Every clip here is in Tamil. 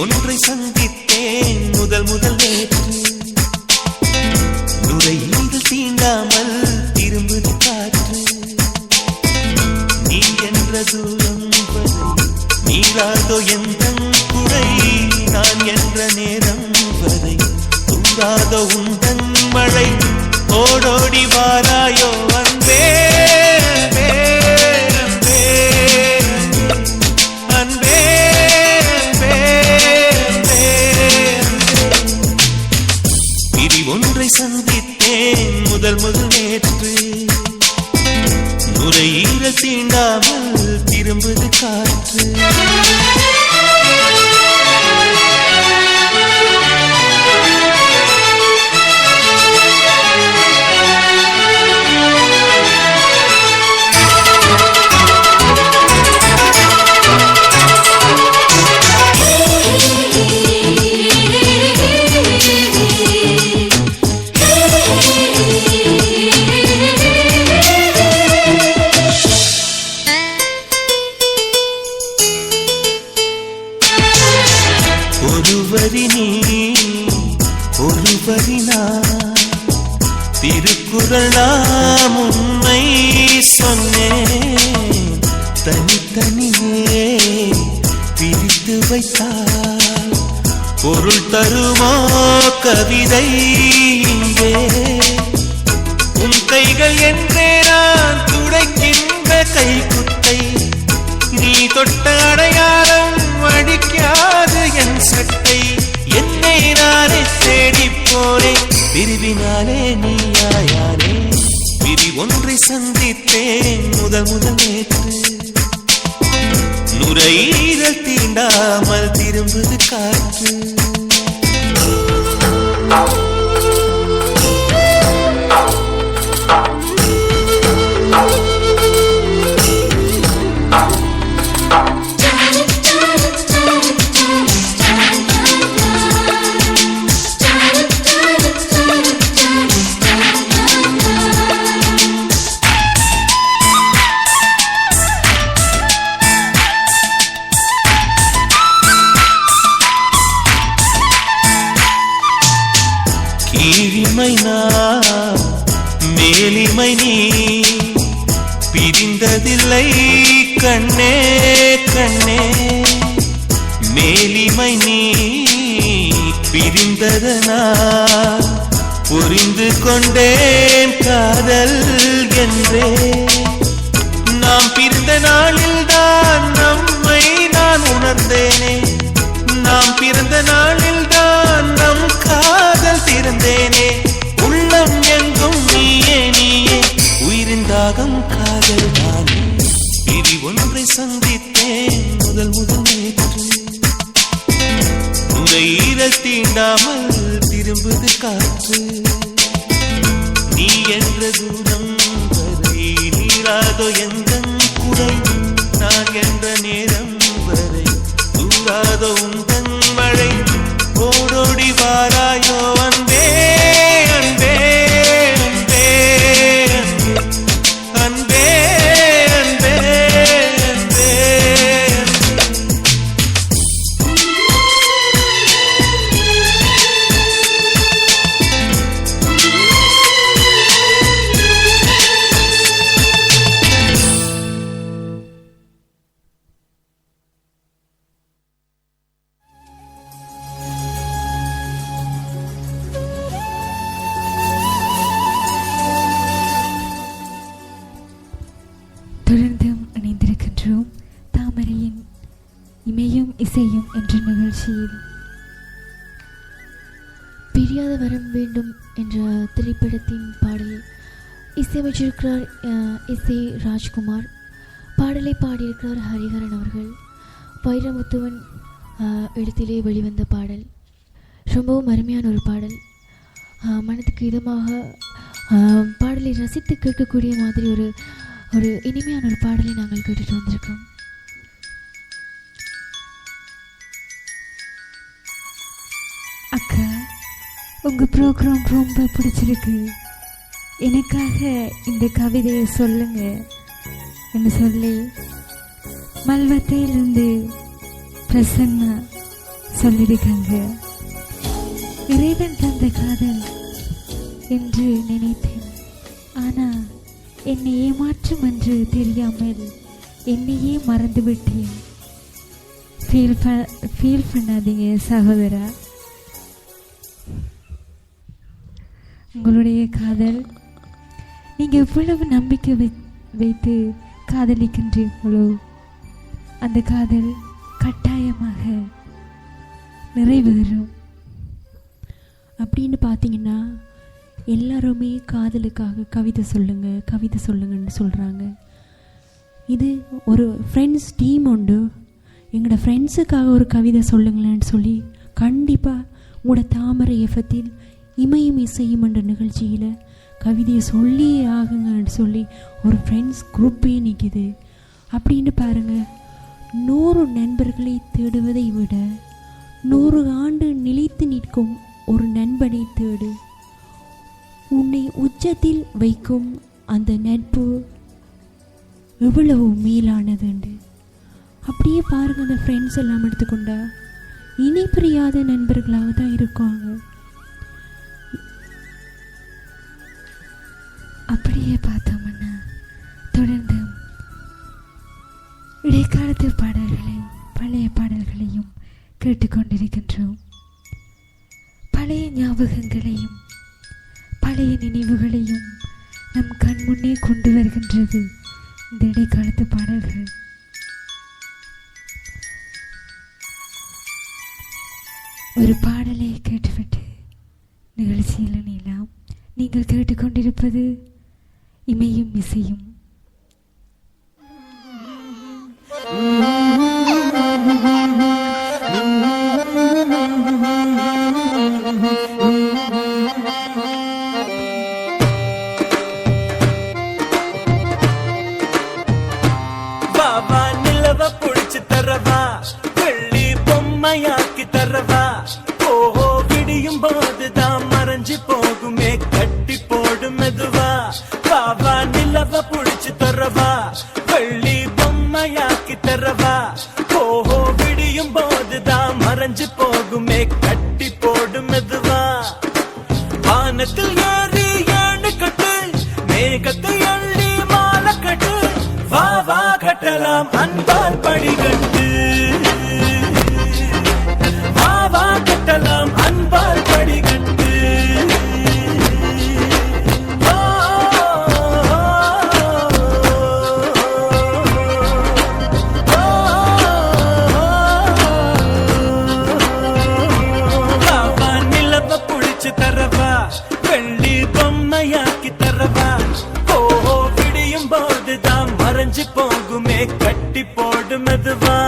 ஒன்றை சந்தித்தேன் முதல் நேற்று. நுரையீரல் தீண்டாமல் திரும்புது காற்று. நீ என்ற தூரம் வரை நீளாதோ எந்தன் குறை. நான் என்ற நேரம் வரை தூராதோ உந்தன் மழை. ஓடோடி வாராயோ அன்பே சந்தித்தேன் முதல் நேற்று. நுரையீரல் தீண்டாமல் திரும்புது காற்று. திருக்குறள் நாம் உண்மை சொன்னேன். தனித்தனியே பிரித்து வைத்தால் பொருள் தருமோ கவிதை இங்கே. உன் கைகள் என்றே நான் துடைக்கின்ற கைக்குத்தை. நீ தொட்ட அடையாளம் அடிக்காது என் சட்டை. என்னை நானே தேடி போனேன் பிரிவினாலே நீயாயானே. பிரி ஒன்றை சந்தித்தேன் முதல் நேற்று. நுரையீரல் தீண்டாமல் திரும்புது காற்று. கீழிமை நான் மேலிமை நீ பிரிந்ததில்லை கண்ணே கண்ணே. மேலிமை நீ பிரிந்ததனால் புரிந்து கொண்டேன் காதல் என்றே. நாம் பிரிந்த நாளில் தான் நம்மை நான் உணர்ந்தேனே. நாம் பிறந்த நாளில் தான் நம் காதல் திறந்தேனே. உள்ளம் எங்கும் நீயே நீயே உயிரின் தாகம் காதல் தானே. பிரி ஒன்றை சந்தித்தேன் முதல் நேற்று. நுரையீரல் தீண்டாமல் திரும்புது காற்று. நீ என்ற தூரம் வரை நீராதோ எந்தன் குறை. நான் என்ற நேரம் வரை தூராதோ உந்தன் மழை. ஓடோடி வாராயோ அன்பே அன்பே அன்பே அன்பே அன்பே அன்பே. தொடர்ந்தும் இணைந்திருக்கின்றோம் தாமரையின் இமையும் இசையும் என்ற நிகழ்ச்சியில். பிரியாத வரம் வேண்டும் என்ற திரைப்படத்தின் பாடல் இசையமைச்சிருக்கிறார் இசை ராஜ்குமார். பாடலை பாடியிருக்கிறார் ஹரிஹரன் அவர்கள். வைரமுத்துவன் எழுத்திலே வெளிவந்த பாடல். ரொம்பவும் அருமையான ஒரு பாடல். மனதுக்கு இதமாக பாடலை ரசித்து கேட்கக்கூடிய மாதிரி ஒரு இனிமையான ஒரு பாடலை நாங்கள் கேட்டுட்டு வந்திருக்கிறோம். அக்கா, உங்கள் ப்ரோக்ராம் ரொம்ப பிடிச்சிருக்கு. எனக்காக இந்த கவிதையை சொல்லுங்க என்று சொல்லி மல்வத்தையிலிருந்து பிரசன்னா சொல்லியிருக்காங்க. இறைவன் தந்த காதல் என்று நினைத்தேன், ஆனால் என்னை ஏமாற்றும் என்று தெரியாமல் என்னையே மறந்துவிட்டேன். ஃபீல் பண்ணாதீங்க சகோதரா. உங்களுடைய காதல் நீங்கள் எவ்வளவு நம்பிக்கை வைத்து காதலிக்கின்றீர்களோ அந்த காதல் கட்டாயமாக நிறைவேறும். அப்படின்னு பார்த்தீங்கன்னா எல்லாருமே காதலுக்காக கவிதை சொல்லுங்கன்னு சொல்கிறாங்க. இது ஒரு ஃப்ரெண்ட்ஸ் டீம் உண்டு. எங்களோட ஃப்ரெண்ட்ஸுக்காக ஒரு கவிதை சொல்லுங்களேன்னு சொல்லி கண்டிப்பாக உங்களோட தாமரை எஃபத்தில் இமையும் இசையும் என்ற நிகழ்ச்சியில் கவிதையை சொல்லியே ஆகுங்கன்னு சொல்லி ஒரு ஃப்ரெண்ட்ஸ் குரூப்பே நிற்கிது. அப்படின்னு பாருங்கள், 100 நண்பர்களை தேடுவதை விட 100 ஆண்டு நிலைத்து நிற்கும் ஒரு நண்பனை தேடு. உன்னை உச்சத்தில் வைக்கும் அந்த நட்பு எவ்வளவு மேலானதுண்டு. அப்படியே பாருங்கள், அந்த ஃப்ரெண்ட்ஸ் எல்லாம் எடுத்துக்கொண்டா இணை பிரியாத நண்பர்களாக தான் இருக்காங்க. அப்படியே பார்த்தோம்னா தொடர்ந்து இடைக்காலத்து பாடல்களையும் பழைய பாடல்களையும் கேட்டுக்கொண்டிருக்கின்றோம். பழைய ஞாபகங்களையும் பழைய நினைவுகளையும் நம் கண் முன்னே கொண்டு வருகின்றது இந்த இடைக்காலத்து பாடல்கள். ஒரு பாடலை கேட்டுவிட்டு நிகழ்ச்சியில் நீலாம். நீங்கள் கேட்டுக்கொண்டிருப்பது இமையும் இசையும். பாபா நிலவ புடிச்சு தரவா, வெள்ளி பொம்மையாக்கி தரவா, ஓஹோ விடியும் போதுதான் மறைஞ்சு போகுமே கட்டி போடு மெதுவா. பாபா நிலவ புடிச்சு தரவா, வெள்ளி பொம்மையாக்கி தரவா, ஓஹோ விடியும் போதுதான் மறைஞ்சு போகுமே கட்டி போடு மெதுவா. வானத்தில் ஏறி ஏணு கட்டு, மேகத்தை அள்ளி மாலை கட்டு, வா வா கட்டலாம் அன்பால் படிகட்டு, வா வா கட்டலாம் அன்பால் படிகட்டு. தரவா, வெள்ளி பொம்மையாக்கி தரவா, ஓஹோ விடியும் போதுதான் மறைஞ்சு போகுமே கட்டி போடு மெதுவா.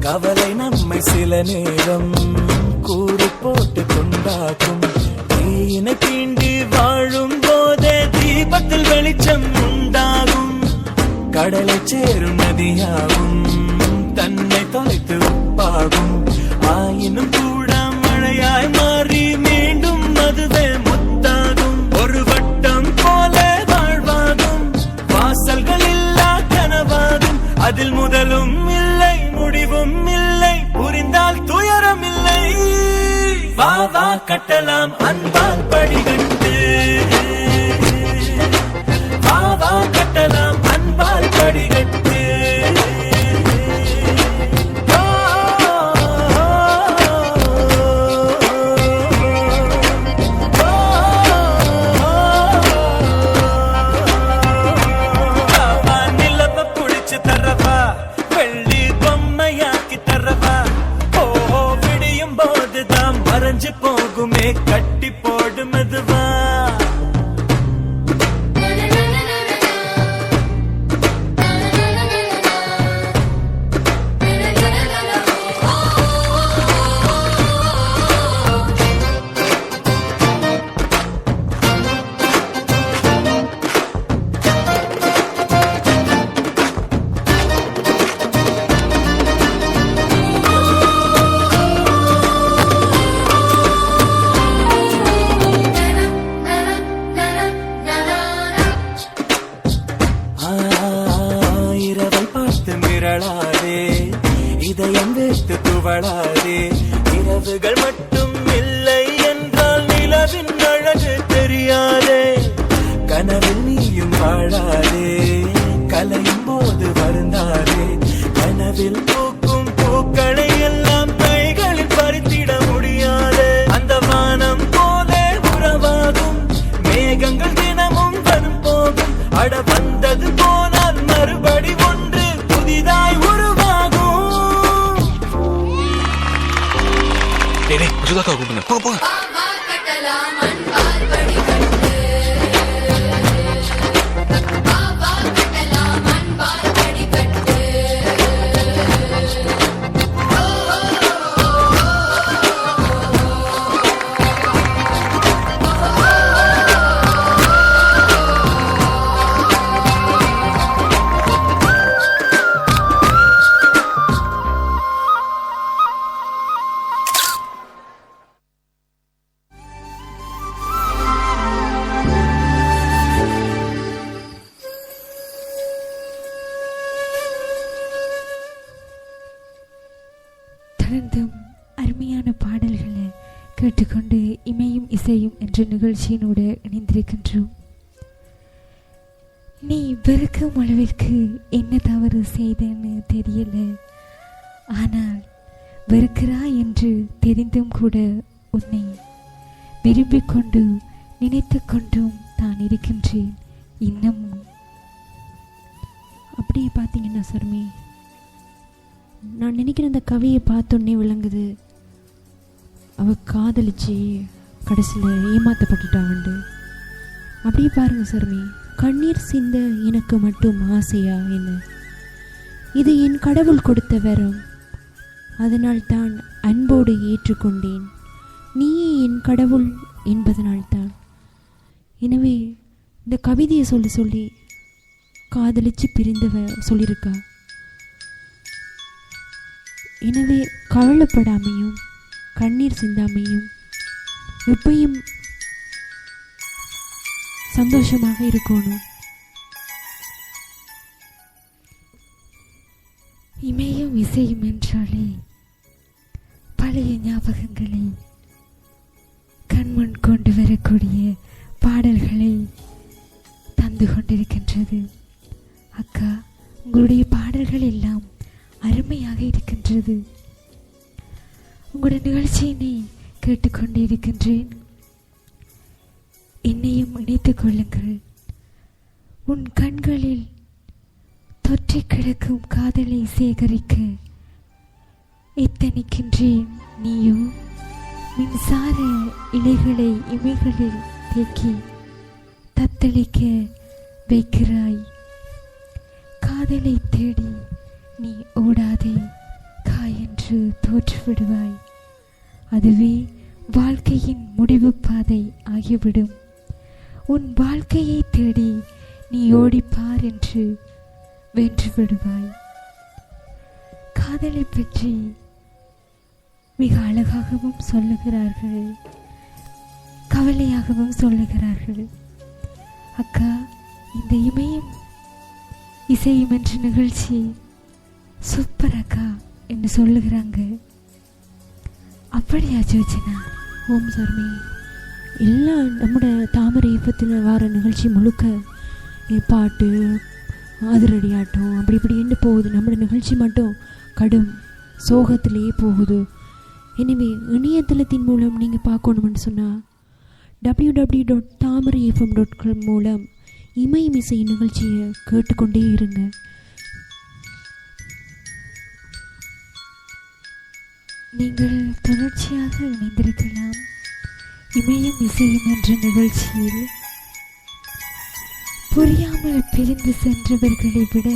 கவலை நம்மை சில நேரம் கூறி போட்டு கொண்டாக்கும். தீயினை தீண்டி வாழும் போதே தீபத்தில் வெளிச்சம் உண்டாகும். கடலை சேரும் நதியாகும், தன்னை தொலைத்து உப்பாகும். ஆயினும் கூட மழையாய் மாறி மீண்டும் அதுவே முத்தாகும். ஒரு வட்டம் போல வாழ்வாகும், வாசல்கள் இல்லா கனவாகும். அதில் முதலும் இல்லை முடிவும் இல்லை, புரிந்தால் துயரம் இல்லை. வா வா கட்டலாம் அன்பால் படிகட்டு, வா வா கட்டலாம் அன்பால் படிகட்டு. நிலவ புடிச்சு தரவா, வெள்ளி பொம்மையாக்கி தரவா, ஓஹோ விடியும் போதுதான் மறைஞ்சு போகுமே கட்டி போடு மெதுவா. தளளாதே, இதயம் வைத்து துவளாதே. இரவுகள் மட்டும் இல்லை என்றால் நிலவின் அழகு தெரியாதே. கனவில் நீயும் வாழாதே, கலையும் போது வருந்தாதே. கனவில் பூக்கும் பூக்களை எல்லாம் கைகளில் பறித்திட முடியாது. அந்த வானம் போலே உறவாகும் மேகங்கள் தினமும் வரும் போகும். அட வந்தது போனால் மறுபடி ஒன்று புதிதாய் உருவாகும். சுதாக்கா கூப்பிடுங்க, போங்க போங்க. தொடர்ந்தும் அருமையான பாடல்களை கேட்டுக்கொண்டு இமையும் இசையும் என்ற நிகழ்ச்சியினோடு இணைந்திருக்கின்றோம். நீ வெறுக்கும் அளவிற்கு என்ன தவறு செய்தேன்னு தெரியல, ஆனால் வெறுக்கிறாய் என்று தெரிந்தும் கூட உன்னை விரும்பிக் கொண்டு நினைத்து கொண்டும் தான் இருக்கின்றேன் இன்னமும். அப்படியே பார்த்தீங்கன்னா சர்மி, நான் நினைக்கிற அந்த கவியை பார்த்தோன்னே விளங்குது அவ காதலிச்சு கடைசியில் ஏமாற்றப்பட்டுட்டாண்டு. அப்படியே பாருங்க சர்மி, கண்ணீர் சிந்த எனக்கு மட்டும் ஆசையா என்ன? இது என் கடவுள் கொடுத்த வரம், அதனால் தான் அன்போடு ஏற்றுக்கொண்டேன். நீயே என் கடவுள் என்பதனால்தான். எனவே இந்த கவிதையை சொல்லி சொல்லி காதலிச்சு பிரிந்தவ சொல்லியிருக்கா. எனவே கவலைப்படாமையும் கண்ணீர் சிந்தாமையும் எப்பயும் சந்தோஷமாக இருக்கணும். இமையும் இசையும் என்றாலே பழைய ஞாபகங்களை கண்முன் கொண்டு வரக்கூடிய பாடல்களை தந்து கொண்டிருக்கின்றது. அக்கா, உங்களுடைய பாடல்கள் எல்லாம் அருமையாக இருக்கின்றது. உங்களுடைய நிகழ்ச்சியினை கேட்டுக்கொண்டு இருக்கின்றேன். என்னையும் இணைத்துக் கொள்ளுங்கள். உன் கண்களில் தொற்றி கிடக்கும் காதலை சேகரிக்க எத்தனிக்கின்றேன். நீயோ மின்சார இலைகளை இமைகளில் தேக்கி தத்தளிக்க வைக்கிறாய். காதலை தேடி நீ ஓடாதே, காயென்று தோற்றுவிடுவாய். அதுவே வாழ்க்கையின் முடிவு பாதை ஆகிவிடும். உன் வாழ்க்கையை தேடி நீ ஓடிப்பார் என்று வென்று விடுவாய். காதலை பற்றி மிக அழகாகவும் சொல்லுகிறார்கள், கவலையாகவும் சொல்லுகிறார்கள். அக்கா, இந்த இமயம் இசையும் என்ற நிகழ்ச்சி சூப்பர் அக்கா என்று சொல்லுகிறாங்க. அப்படியா ஜோஜனா? ஓம் சர்மி, எல்லாம் நம்மட தாமரை இயக்கத்தில் வர நிகழ்ச்சி முழுக்க பாட்டு அதிரடி ஆட்டம் அப்படி இப்படி என்ன போகுது. நம்மளோட நிகழ்ச்சி மட்டும் கடும் சோகத்திலேயே போகுது. எனவே இணையதளத்தின் மூலம் நீங்கள் பார்க்கணும்னு சொன்னால் www.tamarayfm.com மூலம் இமை இசை நிகழ்ச்சியை கேட்டுக்கொண்டே இருங்க. நீங்கள் தொடர்ச்சியாக இணைந்திருக்கலாம். இமயம் இசையும் என்ற நிகழ்ச்சியில் புரியாமல் பிரிந்து சென்றவர்களை விட